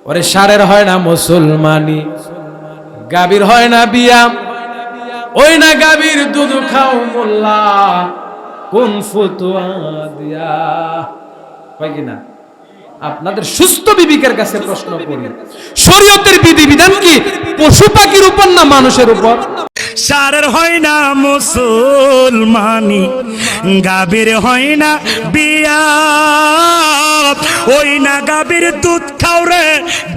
ওরে সারের হয় না মুসলমানি, গাভীর হয় না বিয়া, ওই না গাভীর দুধ খাও মোল্লা, কোন ফতুয়া দিয়া। হয় কিনা? আপনাদের সুস্থ বিবেকের কাছে প্রশ্ন করি, শরীয়তের বিধিবিধান কি পশু পাখির উপর না মানুষের উপর? সারের হয় না মুসলমানি, গাভীর হয় না বিয়া, ওই না গাভীর দুধ খাও রে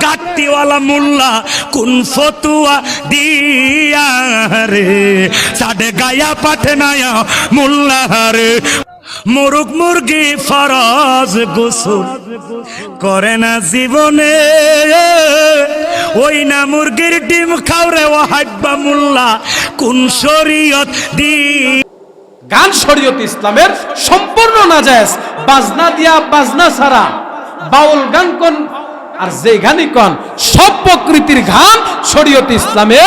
গাট্টিওয়ালা মোল্লা, কোন ফতুয়া দিয়া রে, সাডে গায়া পাঠে নায়া মোল্লা রে। মুরগ মুরগি ফরজ গোসল করে না জীবনে, ওই না মুরগির ডিম খাওরে ও হাব্বা মোল্লা, কোন শরীয়ত দি। গান শরীয়ত ইসলামের সম্পূর্ণ নাজায়েজ। বাজনা দিয়া বাজনা ছাড়া বাউল গান কোন আর যে গানই কোন সব প্রকৃতির গান শরীয়ত ইসলামে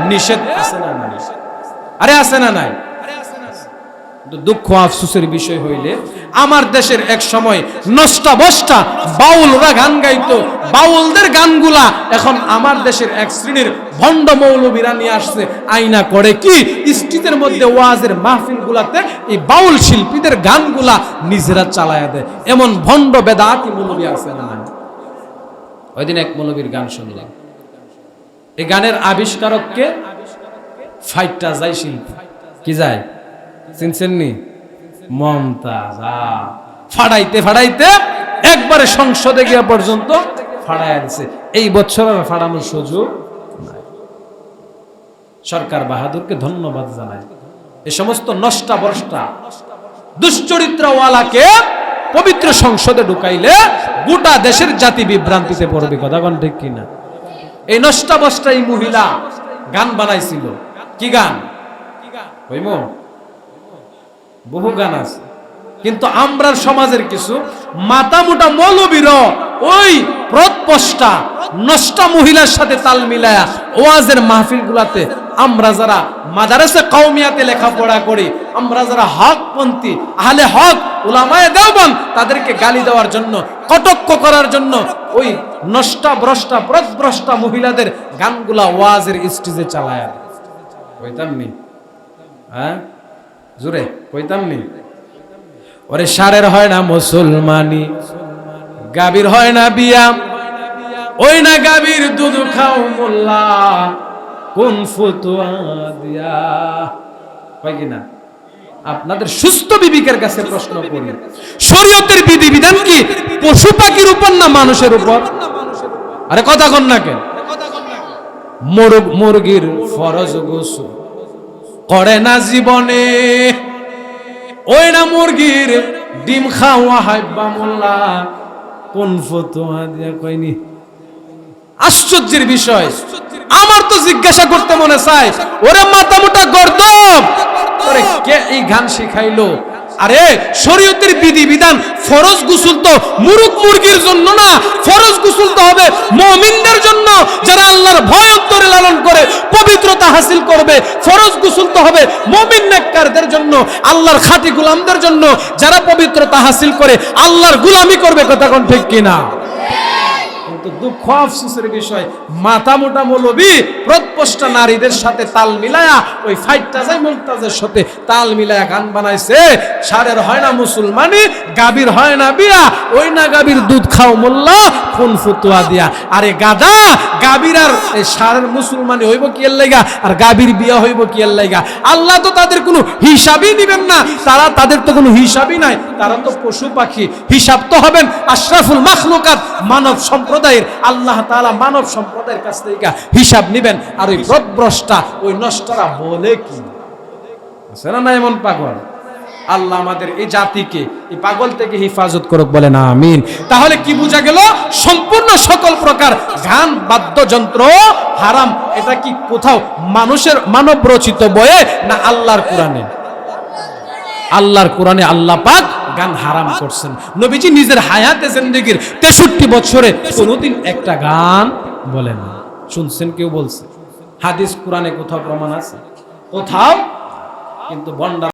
নিষেধ আছে না নাই? আরে আছে না নাই? দুঃখ আফসোসের বিষয় হইলে আমার দেশের এক সময় নষ্টা বষ্টা বাউলরা গান গাইতো, বাউলদের গানগুলা এখন আমার দেশের এক শ্রেণীর ভণ্ড মৌলবীরা নিয়ে আসছে আইনা করে কি স্ট্রিটের মধ্যে ওয়াজের মাহফিল গুলাতে এই বাউল শিল্পীদের গানগুলা নিজেরা চালায়া দেয়। এমন ভণ্ড বেদাতি মৌলবী আছে না? ওই দিন এক মৌলবীর গান শুনলাম, এই গানের আবিষ্কারককে ফাইটটা যায় শিল্পী, কি যায় চিনছেননি? মমতাজ। ফাড়াইতে ফাড়াইতে একবারে সংসদে গিয়া পর্যন্ত ফাড়াইয়া দিছে। এই বছর আর ফাড়ানোর সুযোগ নাই। সরকার বাহাদুরকে ধন্যবাদ জানাই। এই সমস্ত নষ্টা বর্ষ্টা দুশ্চরিত্রওয়ালাকে পবিত্র সংসদে ঢুকাইলে গোটা দেশের জাতি বিভ্রান্তিতে পড়বে। কথা কোন ঠিক কিনা? এই নষ্টা বষ্টা এই মহিলা গান বানাইছিল। কি গান? কইমো বহু গান আছে, কিন্তু আমরা সমাজের কিছু মাথা মোটা মৌলবীর ওই প্রৎপষ্টা নষ্টা মহিলার সাথে তাল মিলায়া ওয়াজের মাহফিল গুলাতে আমরা যারা মাদারসে কওমিয়াতে লেখাপড়া করি, আমরা যারা হকপন্থী আহলে হক উলামায়ে দেওবন্দ, তাদেরকে গালি দেওয়ার জন্য, কটাক্ষ করার জন্য ওই নষ্টা ভ্রষ্টা প্রৎভ্রষ্টা মহিলাদের গানগুলা ওয়াজের স্টেজে চালায়া কইতাম নি? হ্যাঁ জোরে কইতাম নি? ওরে সারের হয় না মুসলমানি, গাভীর হয় না বিয়া, ওই না গাভীর দুধ খাও মোল্লা, কোন ফতুয়া দিয়া। হয় কিনা? আপনাদের সুস্থ বিবেকের কাছে প্রশ্ন করি, শরীয়তের বিধিবিধান কি পশু পাখির উপর না মানুষের উপর? আরে কথা কন না কেন? মোরগ মুরগির ফরজ গোসল করে না জীবনে, ওই না মুরগির ডিম খাওয়া হাইবা মোল্লা, কোন ফতুয়া দিয়া। কইনি? আশ্চর্যের বিষয়, আমার তো জিজ্ঞাসা করতে মনে চায়, ওরে মাথা মোটা গর্দভ, ওরে কে এই গান শিখাইলো? আরে শরীয়তের বিধিবিধান ফরজ গোসল তো মুরগ মুরগির জন্য না, ফরজ গোসল তো হবে মুমিনদের জন্য, যারা আল্লাহর ভয় অন্তরে লালন করে পবিত্রতা হাসিল করবে। ফরজ গোসল তো হবে মুমিন নেককারদের জন্য, আল্লাহর খাঁটি গোলামদের জন্য, যারা পবিত্রতা হাসিল করে আল্লাহর গোলামি করবে। কথা কোন ঠিক কিনা? কিন্তু দুঃখ আফসোসের বিষয়, মাথা মোটা মৌলবী প্রৎপষ্টা নারীদের সাথে তাল মিলায়া ওই ফাইটটা যায় মুমতাজের সাথে তাল মিলায়া গান বানাইছে। সারের হয় না মুসলমানি, গাভীর হয় না বিয়া, ওই না গাভীর দুধ খাও মোল্লা, কোন ফতুয়া দিয়া। আরে গাদা, গাভীর আর সারের মুসলমানি হইব কি এর লাইগা, আর গাভীর বিয়া হইব কি এর লাইগা? আল্লাহ তো তাদের কোনো হিসাবই দিবেন না, তাদের তো কোনো হিসাবই নাই, তারা তো পশু পাখি। হিসাব তো হবেন আশরাফুল মাখলুকাত মানব সম্প্রদায়ের। আল্লাহ তাআলা মানব সম্প্রদায়ের কাছ থেকে হিসাব নেবেন। আর ওই প্রদ্ভ্রষ্টা ওই নষ্টারা বলে কি আছে না এমন পাগল? আল্লাহ আমাদের এই জাতিকে এই পাগল থেকে হেফাজত করুক, বলে না আমিন। তাহলে কি বোঝা গেল? সম্পূর্ণ সকল প্রকার গান বাদ্যযন্ত্র হারাম। এটা কি কোথাও মানুষের মানব রচিত বইয়ে না আল্লাহর কোরআনে? আল্লাহর কোরআনে আল্লাহ পাক গান হারাম করছেন। নবীজি নিজের হায়াতে জিন্দেগীর 63 বছরে কোনোদিন একটা গান বলেন না। শুনছেন কেউ বলছে? হাদিস কোরআনে কোথাও প্রমাণ আছে? কোথাও। কিন্তু বন্ডা